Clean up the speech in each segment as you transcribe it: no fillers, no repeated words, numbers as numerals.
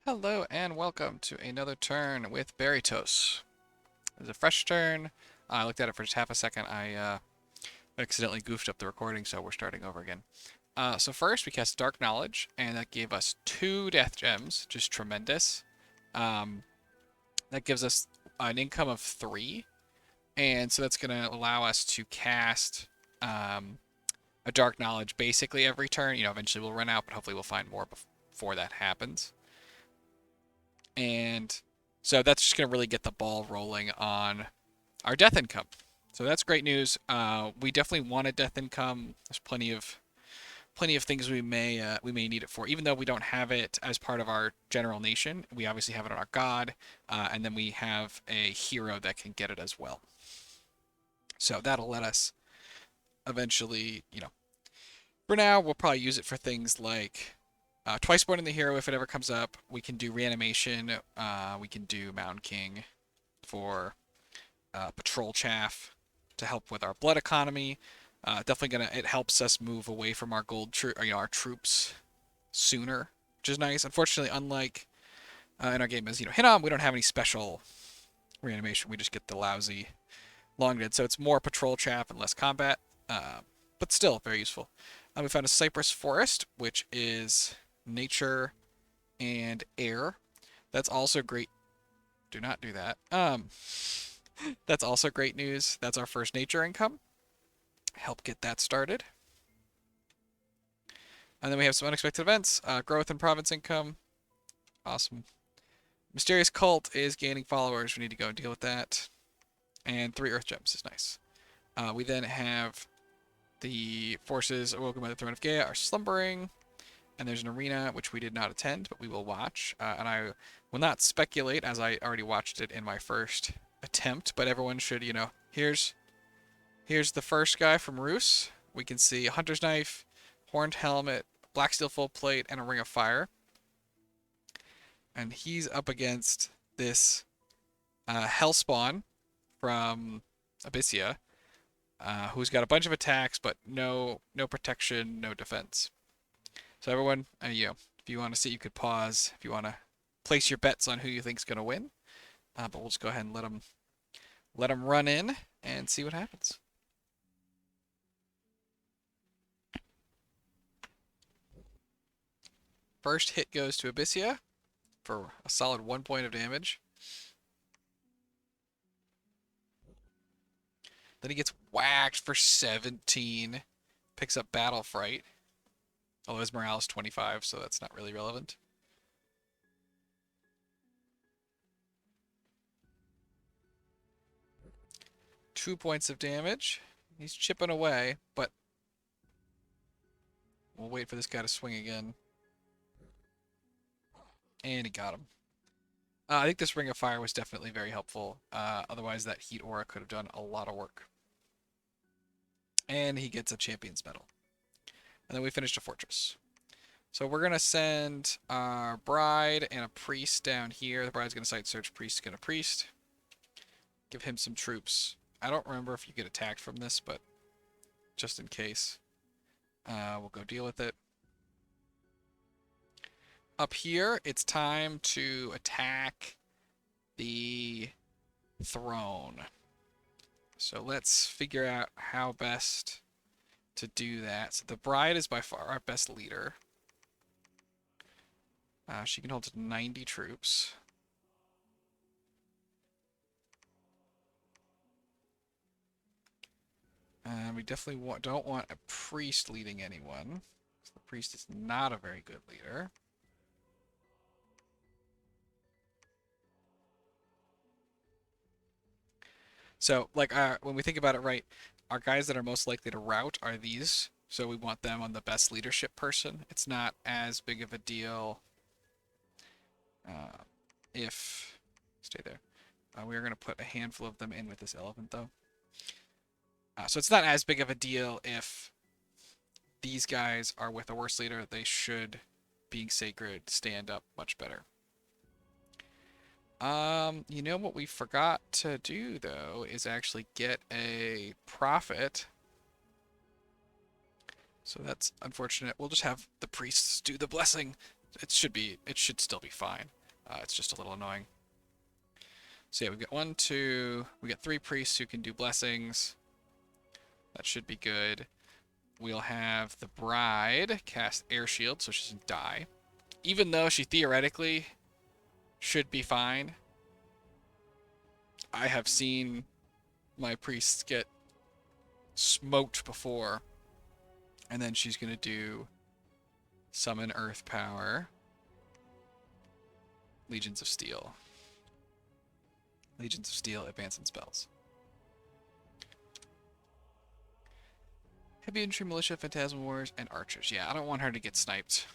Hello and welcome to another turn with Berytos. It's a fresh turn. I looked at it for just half a second. I accidentally goofed up the recording, so we're starting over again. So first we cast Dark Knowledge, and that gave us 2 Death Gems, just tremendous. Um, that gives us an income of 3, and so that's going to allow us to cast a Dark Knowledge basically every turn. Eventually we'll run out, but hopefully we'll find more before that happens. And so that's just going to really get the ball rolling on our death income. So that's great news. We definitely want a death income. There's plenty of things we may need it for. Even though we don't have it as part of our general nation, we obviously have it on our god, and then we have a hero that can get it as well. So that'll let us eventually, for now we'll probably use it for things like twice born in the hero if it ever comes up. We can do reanimation. We can do Mountain King for patrol chaff to help with our blood economy. It helps us move away from our our troops sooner, which is nice. Unfortunately, unlike in our game as Hinnom, we don't have any special reanimation. We just get the lousy long dead, so it's more patrol chaff and less combat, but still very useful. We found a cypress forest, which is nature and air. That's also great. Do not do that. That's also great news. That's our first nature income. Help get that started. And then we have some unexpected events. Growth and province income. Awesome. Mysterious cult is gaining followers. We need to go and deal with that. And 3 earth gems is nice. We then have the forces awoken by the throne of Gaia are slumbering. And there's an arena which we did not attend, but we will watch. And I will not speculate, as I already watched it in my first attempt. But everyone should, here's the first guy from Roos. We can see a hunter's knife, horned helmet, black steel full plate, and a ring of fire. And he's up against this Hellspawn from Abyssia, who's got a bunch of attacks, but no protection, no defense. So everyone, if you want to see, you could pause. If you want to place your bets on who you think's going to win, but we'll just go ahead and let them run in and see what happens. First hit goes to Abyssia for a solid 1 point of damage. Then he gets whacked for 17. Picks up Battle Fright. Although his morale is 25, so that's not really relevant. Two points of damage. He's chipping away, but we'll wait for this guy to swing again. And he got him. I think this Ring of Fire was definitely very helpful. Otherwise, that Heat Aura could have done a lot of work. And he gets a Champion's Medal. And then we finished a Fortress. So we're going to send our Bride and a Priest down here. The Bride's going to site search, Priest's going to Priest. Give him some troops. I don't remember if you get attacked from this, but just in case, we'll go deal with it. Up here, it's time to attack the throne. So let's figure out how best to do that. So the Bride is by far our best leader. She can hold to 90 troops. We definitely don't want a priest leading anyone. So the priest is not a very good leader. So, when we think about it right, our guys that are most likely to rout are these. So we want them on the best leadership person. It's not as big of a deal if... Stay there. We're going to put a handful of them in with this elephant, though. So it's not as big of a deal if these guys are with a worse leader. They should, being sacred, stand up much better. You know what we forgot to do, though, is actually get a prophet. So that's unfortunate. We'll just have the priests do the blessing. It should still be fine. It's just a little annoying. So yeah, we've got we got 3 priests who can do blessings. That should be good. We'll have the bride cast air shield so she doesn't die. Even though she theoretically should be fine. I have seen my priests get smoked before. And then she's going to do summon earth power. Legions of Steel. Legions of Steel, advance in spells. Heavy infantry, militia, phantasmal warriors, and archers. Yeah, I don't want her to get sniped.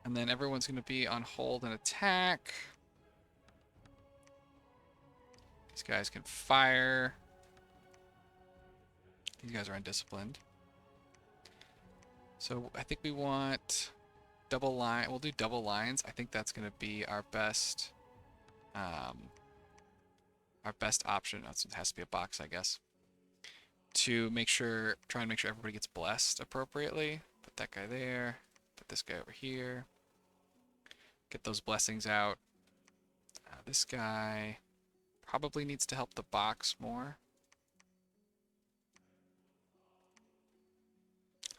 And then everyone's going to be on hold and attack. These guys can fire. These guys are undisciplined. So I think we want double line. We'll do double lines. I think that's going to be our best option. It has to be a box, I guess. To try and make sure everybody gets blessed appropriately. Put that guy there. Put this guy over here. Get those blessings out. This guy probably needs to help the box more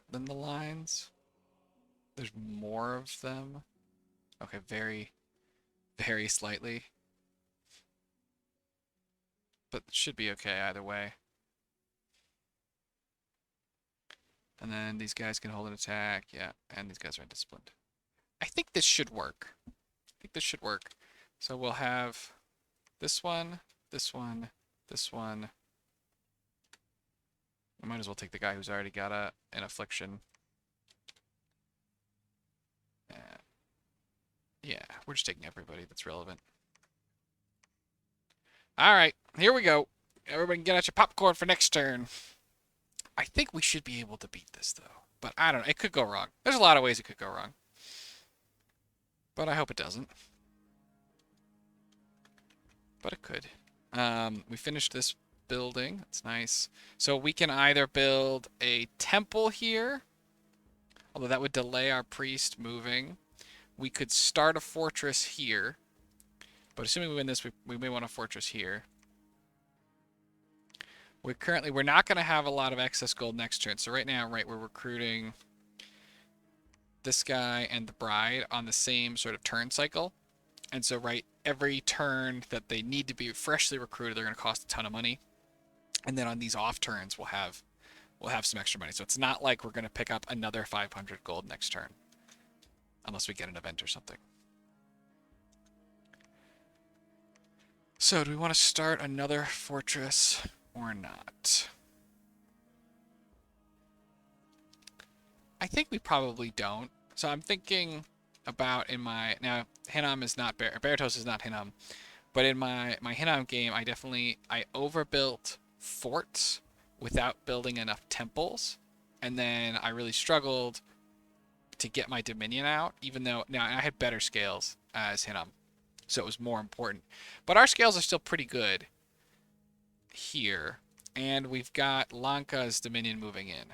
than the lines. There's more of them. Okay, very, very slightly. But it should be okay either way. And then these guys can hold an attack. Yeah, and these guys are undisciplined. I think this should work. So we'll have this one, this one, this one. I might as well take the guy who's already got an affliction. Yeah, we're just taking everybody that's relevant. All right, here we go. Everybody can get out your popcorn for next turn. I think we should be able to beat this, though. But I don't know. It could go wrong. There's a lot of ways it could go wrong. But I hope it doesn't. But it could. We finished this building. That's nice. So we can either build a temple here, although that would delay our priest moving. We could start a fortress here. But assuming we win this, we may want a fortress here. We're not going to have a lot of excess gold next turn. So right now, we're recruiting this guy and the bride on the same sort of turn cycle. And so every turn that they need to be freshly recruited, they're going to cost a ton of money. And then on these off turns, we'll have some extra money. So it's not like we're going to pick up another 500 gold next turn. Unless we get an event or something. So do we want to start another fortress or not? I think we probably don't. So I'm thinking about now Hinnom is not Berytos is not Hinnom, but in my Hinnom game I overbuilt forts without building enough temples, and then I really struggled to get my Dominion out, even though now I had better scales as Hinnom, so it was more important. But our scales are still pretty good here, and we've got Lanka's Dominion moving in,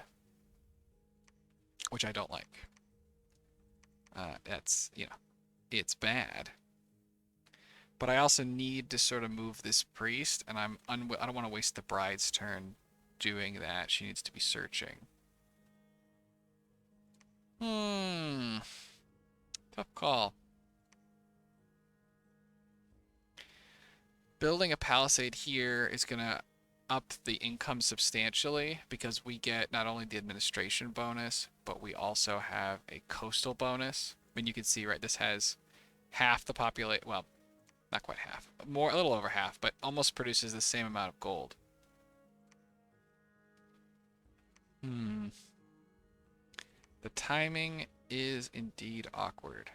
which I don't like. That's, it's bad. But I also need to sort of move this priest, and I don't want to waste the bride's turn doing that. She needs to be searching. Tough call. Building a palisade here is going to up the income substantially because we get not only the administration bonus, but we also have a coastal bonus. I mean, you can see, this has half the population. Well, not quite half. A little over half, but almost produces the same amount of gold. The timing is indeed awkward.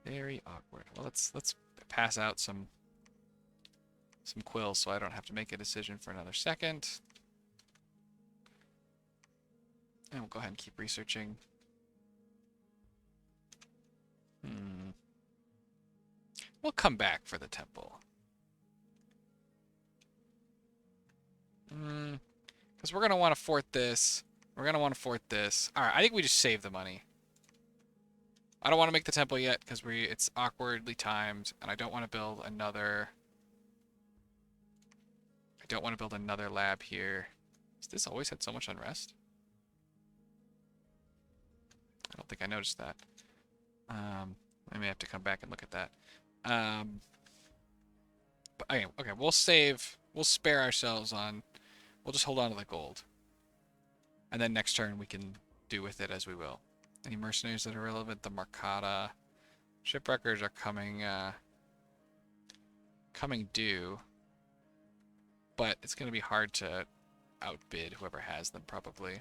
Very awkward. Well, let's pass out some quills so I don't have to make a decision for another second. And we'll go ahead and keep researching. We'll come back for the temple. Because we're going to want to fort this. We're going to want to fort this. Alright, I think we just save the money. I don't want to make the temple yet because it's awkwardly timed, and I don't want to build another. I don't want to build another lab here. Has this always had so much unrest? I don't think I noticed that. I may have to come back and look at that. But okay, we'll save. We'll spare ourselves on. We'll just hold on to the gold, and then next turn we can do with it as we will. Any mercenaries that are relevant? The Marcata shipwreckers are coming due, but it's going to be hard to outbid whoever has them probably.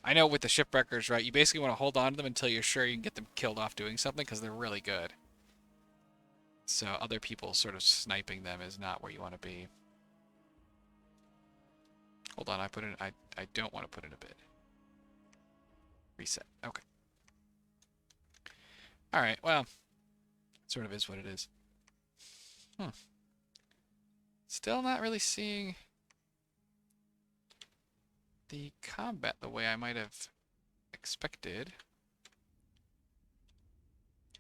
I know with the shipwreckers, right? You basically want to hold on to them until you're sure you can get them killed off doing something because they're really good. So other people sort of sniping them is not where you want to be. Hold on, I don't want to put in a bid. Reset. Okay. All right. Well, it sort of is what it is. Still not really seeing the combat the way I might have expected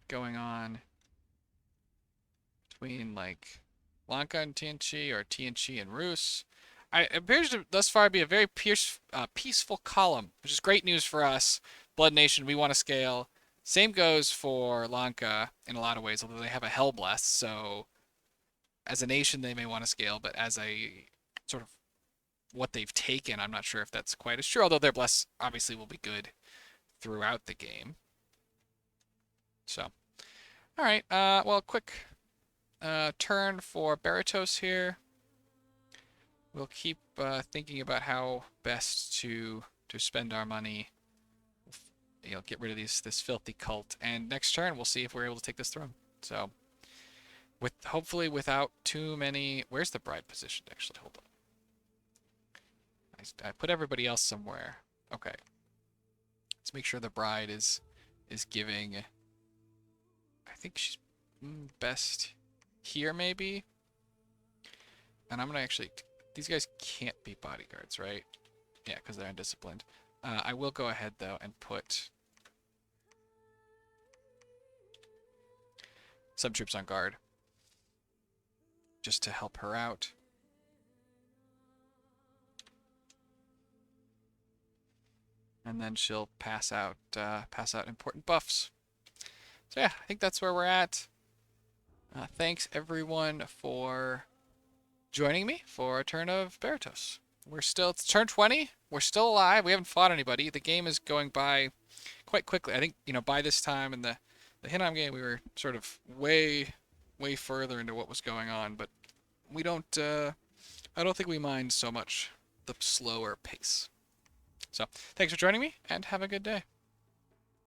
going on between like Lanka and Tianchi or Tianchi and Rus. It appears to thus far be a very peaceful column, which is great news for us. Blood Nation, we want to scale. Same goes for Lanka in a lot of ways, although they have a Hellbless, so as a nation they may want to scale, but as a sort of what they've taken, I'm not sure if that's quite as true, although their Bless obviously will be good throughout the game. So, all right, well, quick turn for Berytos here. We'll keep thinking about how best to spend our money. You know, get rid of this filthy cult, and next turn we'll see if we're able to take this throne. So, hopefully without too many. Where's the bride positioned? Actually, hold on. I put everybody else somewhere. Okay. Let's make sure the bride is giving. I think she's best here maybe. And I'm gonna actually. These guys can't be bodyguards, right? Yeah, because they're undisciplined. I will go ahead though and put some troops on guard just to help her out. And then she'll pass out important buffs. So yeah, I think that's where we're at. Thanks everyone for joining me for a turn of Berytos. It's turn 20. We're still alive. We haven't fought anybody. The game is going by quite quickly. I think, by this time in the Hinnom game, we were sort of way further into what was going on, but we don't, I don't think we mind so much the slower pace. So, thanks for joining me, and have a good day.